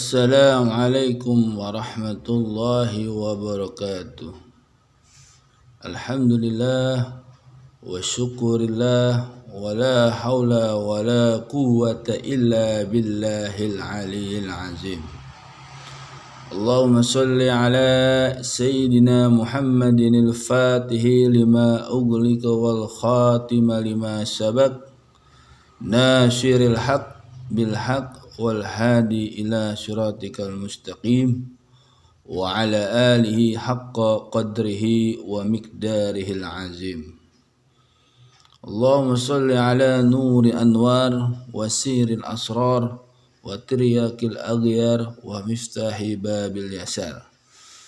Assalamualaikum warahmatullahi wabarakatuh. Alhamdulillah wa syukurillah wa la hawla wa la quwwata illa billahil aliyyil azim. Allahumma salli ala sayyidina Muhammadin al-fatihi lima ughliqa wal khatima lima sabaq nasiril haq bil haq wal hadi ila siratikal mustaqim wa ala alihi haqqa qadrihi wa miqdarihil azim. Allahumma salli ala nuri anwar wa siril asrar wa tiryakil aghyar wa miftahi babil yasar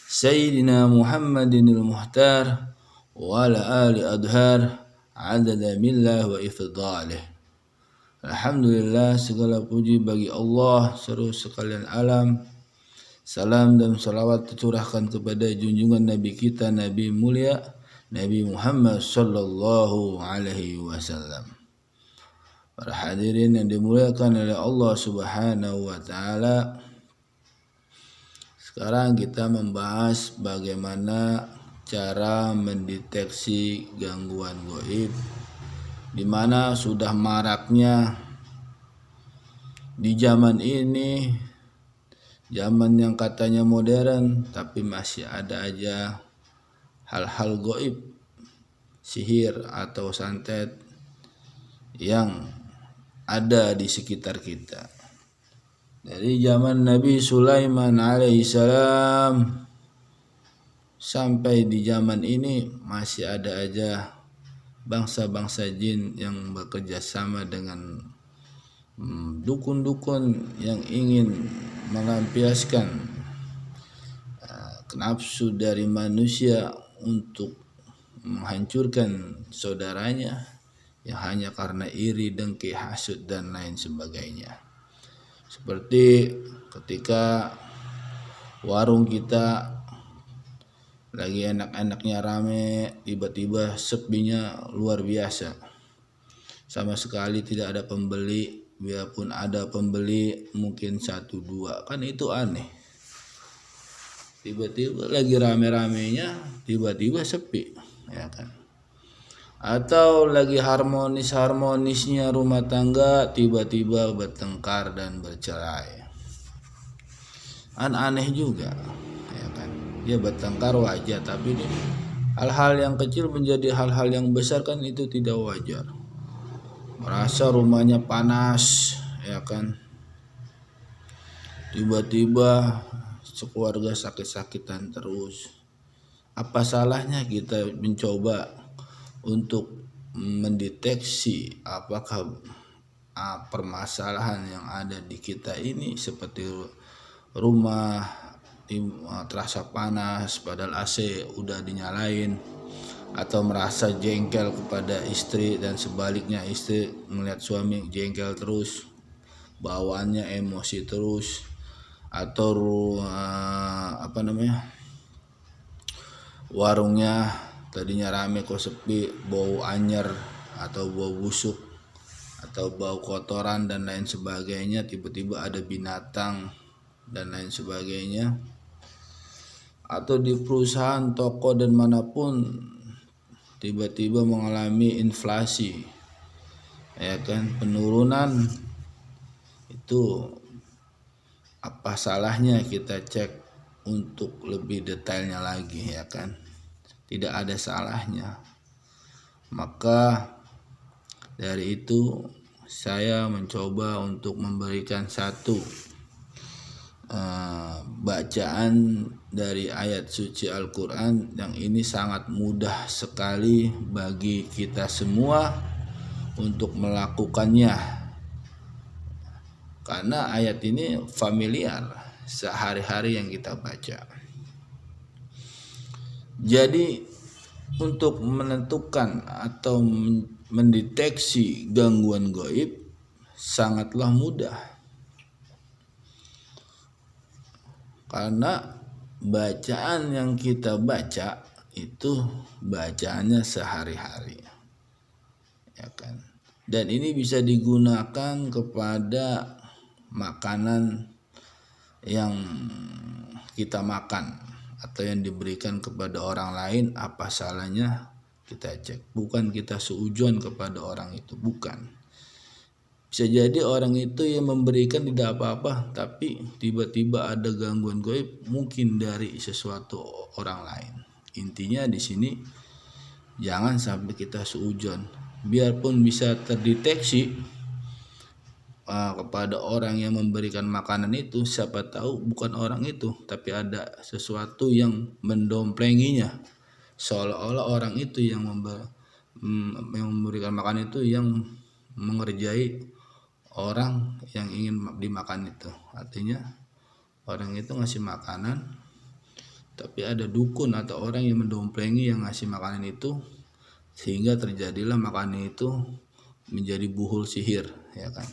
Sayyidina Muhammadinil muhtar wa ala ali adhar adada millah wa ifdalih. Alhamdulillah, segala puji bagi Allah seluruh sekalian alam. Salam dan salawat tercurahkan kepada junjungan Nabi kita, Nabi mulia Nabi Muhammad sallallahu alaihi wasallam. Para hadirin yang dimuliakan oleh Allah Subhanahu wa taala. Sekarang kita membahas bagaimana cara mendeteksi gangguan gaib, di mana sudah maraknya di zaman ini, zaman yang katanya modern, tapi masih ada aja hal-hal gaib, sihir atau santet yang ada di sekitar kita. Dari zaman Nabi Sulaiman alaihissalam sampai di zaman ini masih ada aja bangsa-bangsa jin yang bekerja sama dengan dukun-dukun yang ingin melampiaskan nafsu dari manusia untuk menghancurkan saudaranya yang hanya karena iri, dengki, hasud dan lain sebagainya. Seperti ketika warung kita lagi enak-enaknya rame, tiba-tiba sepinya luar biasa, sama sekali tidak ada pembeli. Biarpun ada pembeli mungkin 1-2, kan itu aneh. Tiba-tiba lagi rame-ramenya, tiba-tiba sepi, ya kan? Atau lagi harmonis-harmonisnya rumah tangga, tiba-tiba bertengkar dan bercerai. Aneh juga, ya kan? Dia bertengkar wajar, tapi hal-hal yang kecil menjadi hal-hal yang besar, kan itu tidak wajar. Merasa rumahnya panas, ya kan? Tiba-tiba sekeluarga sakit-sakitan terus. Apa salahnya kita mencoba untuk mendeteksi apakah permasalahan yang ada di kita ini, seperti rumah terasa panas padahal AC udah dinyalain, atau merasa jengkel kepada istri dan sebaliknya istri melihat suami jengkel terus, bawaannya emosi terus, atau warungnya tadinya rame kok sepi, bau anyer atau bau busuk atau bau kotoran dan lain sebagainya, tiba-tiba ada binatang dan lain sebagainya. Atau di perusahaan, toko dan manapun tiba-tiba mengalami inflasi, ya kan, penurunan. Itu apa salahnya kita cek untuk lebih detailnya lagi, ya kan? Tidak ada salahnya. Maka dari itu saya mencoba untuk memberikan satu bacaan dari ayat suci Al-Quran yang ini sangat mudah sekali bagi kita semua untuk melakukannya, karena ayat ini familiar sehari-hari yang kita baca. Jadi untuk menentukan atau mendeteksi gangguan gaib sangatlah mudah, karena bacaan yang kita baca itu bacaannya sehari-hari, ya kan? Dan ini bisa digunakan kepada makanan yang kita makan atau yang diberikan kepada orang lain, apa salahnya kita cek? Bukan kita seujon kepada orang itu, bukan. Bisa jadi orang itu yang memberikan tidak apa-apa, tapi tiba-tiba ada gangguan gaib mungkin dari sesuatu orang lain. Intinya di sini jangan sampai kita seujon. Biarpun bisa terdeteksi kepada orang yang memberikan makanan itu, siapa tahu bukan orang itu, tapi ada sesuatu yang mendomplenginya, seolah-olah orang itu yang memberikan makanan itu yang mengerjai orang yang ingin dimakan itu. Artinya orang itu ngasih makanan, tapi ada dukun atau orang yang mendomplengi yang ngasih makanan itu, sehingga terjadilah makanan itu menjadi buhul sihir, ya kan?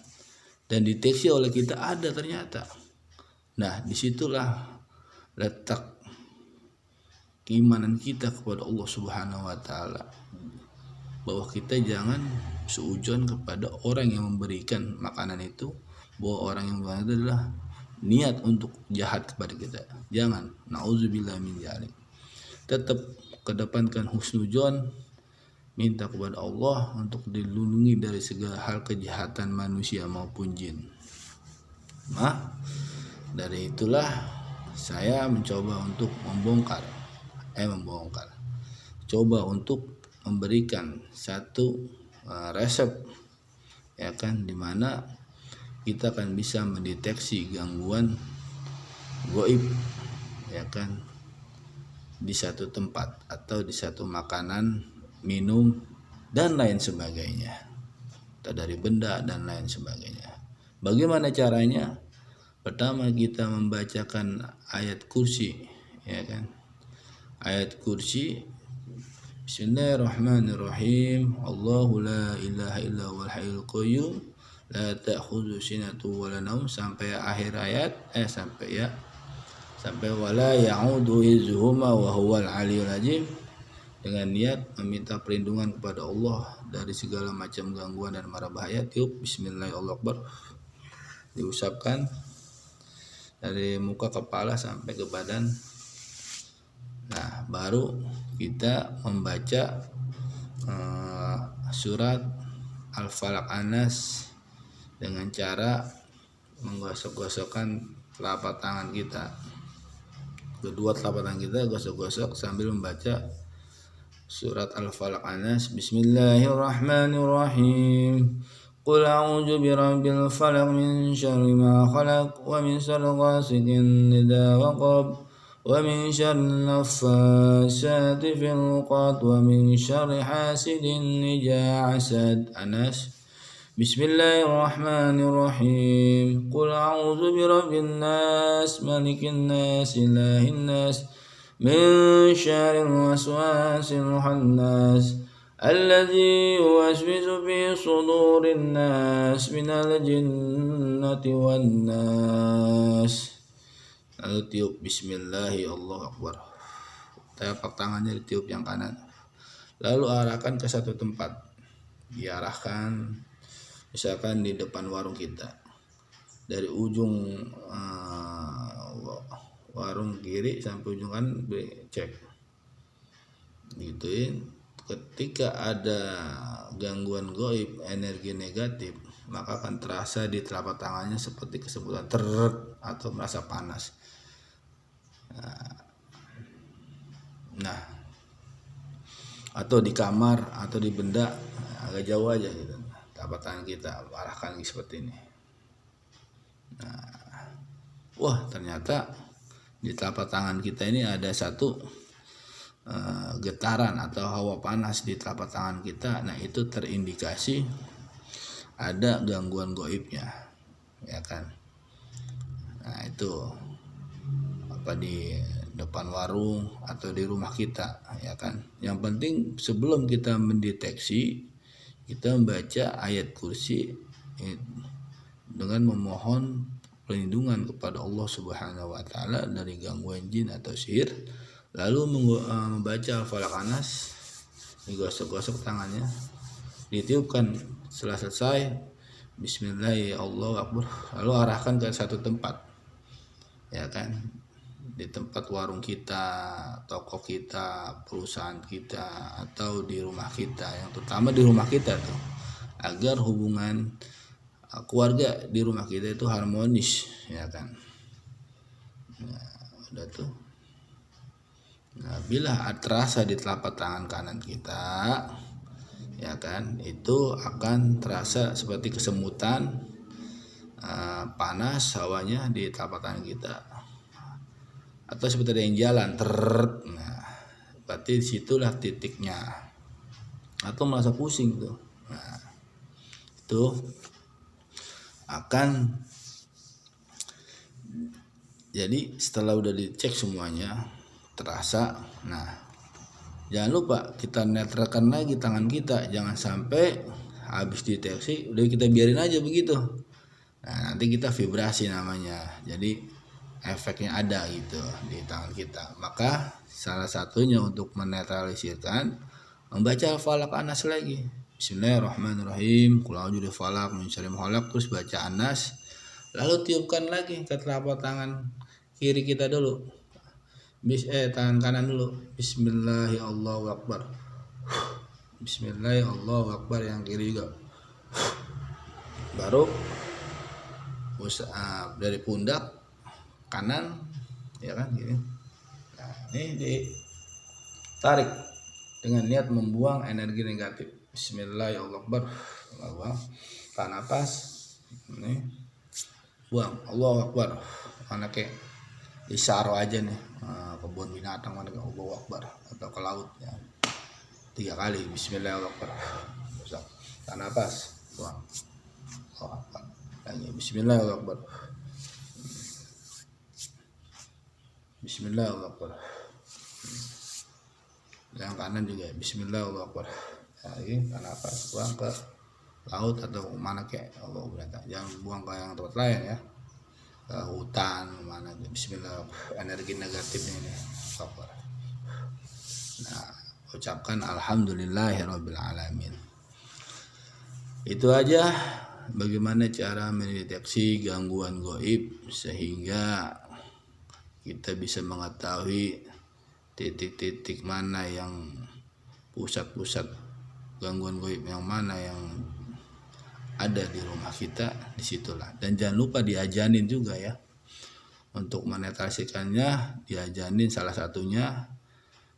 Dan deteksi oleh kita ada ternyata. Nah, disitulah letak keimanan kita kepada Allah Subhanahu wa Ta'ala, bahwa kita jangan seujon kepada orang yang memberikan makanan itu, bahwa orang yang memberikan itu adalah niat untuk jahat kepada kita. Jangan, na'udzubillah min dzalik. Tetap kedepankan husnudzon, minta kepada Allah untuk dilindungi dari segala hal kejahatan manusia maupun jin. Nah, dari itulah saya mencoba untuk membongkar, coba untuk memberikan satu resep, ya kan, dimana kita akan bisa mendeteksi gangguan gaib, ya kan, di satu tempat atau di satu makanan, minum dan lain sebagainya, atau dari benda dan lain sebagainya. Bagaimana caranya? Pertama, kita membacakan ayat kursi, ya kan, ayat kursi. Bismillahirrahmanirrahim. Allahu la ilaha illa huwal hayyul qayyum la ta'khudhu sinatun wa la naum, sampai akhir ayat, sampai wala ya'udu hizzuhuma wa huwal aliyyul azim, dengan niat meminta perlindungan kepada Allah dari segala macam gangguan dan mara bahaya. Tiup Bismillahirrahmanirrahim, diusapkan dari muka kepala sampai ke badan. Nah, baru kita membaca surat Al-Falaq An-Nas dengan cara menggosok-gosokkan telapak tangan kita, kedua telapak tangan kita gosok-gosok sambil membaca surat Al-Falaq An-Nas. Bismillahirrahmanirrahim. Qul a'udzu birabbil falaq min syarri ma khalaq wa min syarri ghasiqin idza waqab wa min syarri naffasati fil 'uqad wa min syarri hasidin idza hasad. Anas. Bismillahirrahmanirrahim. Qul a'udzu birabbin nas malikin nas ilahin nas min syarril waswasil khannas alladzi yuwaswisu fi sudurin nas minal jinnati wan nas. Lalu tiup bismillahi, Allahu akbar. Telapak tangannya ditiup yang kanan, lalu arahkan ke satu tempat. Diarahkan misalkan di depan warung kita, dari ujung warung kiri sampai ujung kanan cek, gituin. Ketika ada gangguan gaib, energi negatif, maka akan terasa di telapak tangannya seperti kesemutan teret atau merasa panas. Nah, atau di kamar atau di benda agak jauh aja gitu, telapak tangan kita arahkan seperti ini. Nah, wah, ternyata di telapak tangan kita ini ada satu getaran atau hawa panas di telapak tangan kita. Nah, itu terindikasi ada gangguan gaibnya, ya kan. Nah, itu di depan warung atau di rumah kita, ya kan. Yang penting sebelum kita mendeteksi, kita membaca ayat kursi dengan memohon perlindungan kepada Allah Subhanahu wa Ta'ala dari gangguan jin atau sihir. Lalu membaca Al-Falaq An-Nas, digosok-gosok tangannya, ditiupkan. Setelah selesai Bismillahirrahmanirrahim, Allahu akbar, lalu arahkan ke satu tempat, ya kan, di tempat warung kita, toko kita, perusahaan kita, atau di rumah kita, yang terutama di rumah kita tuh, agar hubungan keluarga di rumah kita itu harmonis, ya kan. Nah, udah tuh. Nah, bila terasa di telapak tangan kanan kita, ya kan, itu akan terasa seperti kesemutan, panas hawanya di telapak tangan kita, atau seperti ada yang jalan nah, berarti disitulah titiknya, atau merasa pusing tuh. Nah, itu akan, jadi setelah udah dicek semuanya terasa, nah jangan lupa kita netralkan lagi tangan kita, jangan sampai habis deteksi udah kita biarin aja begitu. Nah, nanti kita vibrasi namanya, jadi efeknya ada gitu di tangan kita. Maka salah satunya untuk menetralisirkan, membaca falak anas lagi. Bismillahirrahmanirrahim, qul a'udzu birabbil falaq min syarri ma khalaq, terus baca anas, lalu tiupkan lagi ke telapak tangan kiri kita dulu, tangan kanan dulu. Bismillahirrahmanirrahim, Bismillahirrahmanirrahim, yang kiri juga. Baru dari pundak kanan, ya kan, gini. Nah, ini ditarik dengan niat membuang energi negatif. Bismillahirrahmanirrahim, tahan napas, ini buang, Allahu Akbar. Mana kayak isaro aja nih, kebun binatang mana, Allahu Akbar, atau ke laut ya. 3 kali Bismillahirrahmanirrahim, tahan napas, buang, Allahu Akbar. Lagi Bismillahirrahmanirrahim, Bismillahirrahmanirrahim. Yang kanan juga Bismillahirrahmanirrahim. Lagi tahan napas, buang ke laut atau mana kayak Allah berata. Jangan buang ke yang tempat lain ya, ke hutan mana. Bismillah, energi negatifnya ini. Nah, ucapkan alhamdulillahirabbil alamin. Itu aja bagaimana cara mendeteksi gangguan gaib sehingga kita bisa mengetahui titik-titik mana yang pusat-pusat gangguan gaib, yang mana yang ada di rumah kita, disitulah. Dan jangan lupa diajanin juga ya, untuk menetralisirkannya diajanin, salah satunya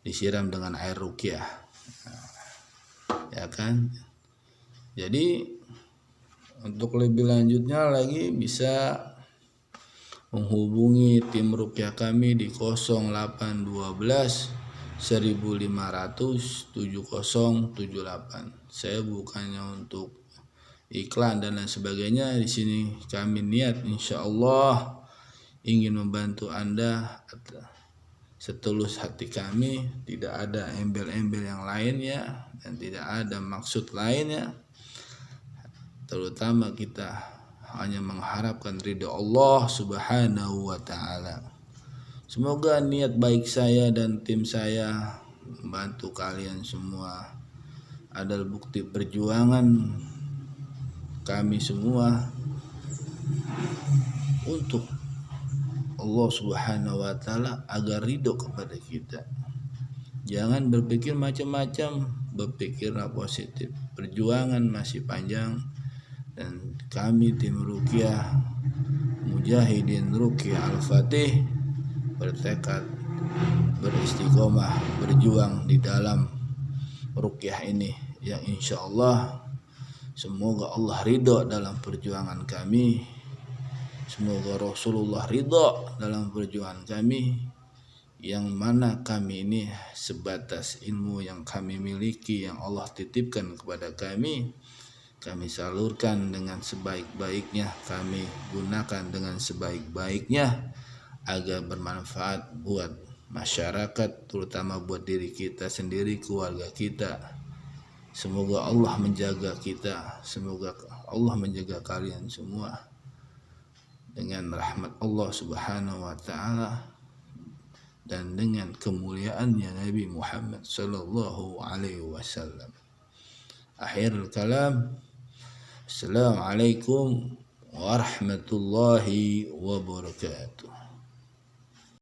disiram dengan air ruqyah, ya kan. Jadi untuk lebih lanjutnya lagi bisa menghubungi tim ruqyah kami di 0812 1500 7078. Saya bukannya untuk iklan dan lain sebagainya. Di sini kami niat insya Allah ingin membantu Anda setulus hati kami, tidak ada embel-embel yang lainnya dan tidak ada maksud lainnya. Terutama kita hanya mengharapkan ridha Allah Subhanahu wa taala. Semoga niat baik saya dan tim saya membantu kalian semua adalah bukti perjuangan kami semua untuk Allah Subhanahu wa taala agar ridho kepada kita. Jangan berpikir macam-macam, berpikirlah positif. Perjuangan masih panjang dan kami tim Ruqyah Mujahidin Ruqyah Al-Fatih bertekad beristiqomah berjuang di dalam ruqyah ini yang insya Allah semoga Allah ridho dalam perjuangan kami, semoga Rasulullah ridho dalam perjuangan kami, yang mana kami ini sebatas ilmu yang kami miliki yang Allah titipkan kepada kami salurkan dengan sebaik-baiknya, kami gunakan dengan sebaik-baiknya agar bermanfaat buat masyarakat, terutama buat diri kita sendiri, keluarga kita. Semoga Allah menjaga kita, semoga Allah menjaga kalian semua dengan rahmat Allah Subhanahu wa taala dan dengan kemuliaannya Nabi Muhammad sallallahu alaihi wasallam. Akhirul kalam, assalamualaikum warahmatullahi wabarakatuh.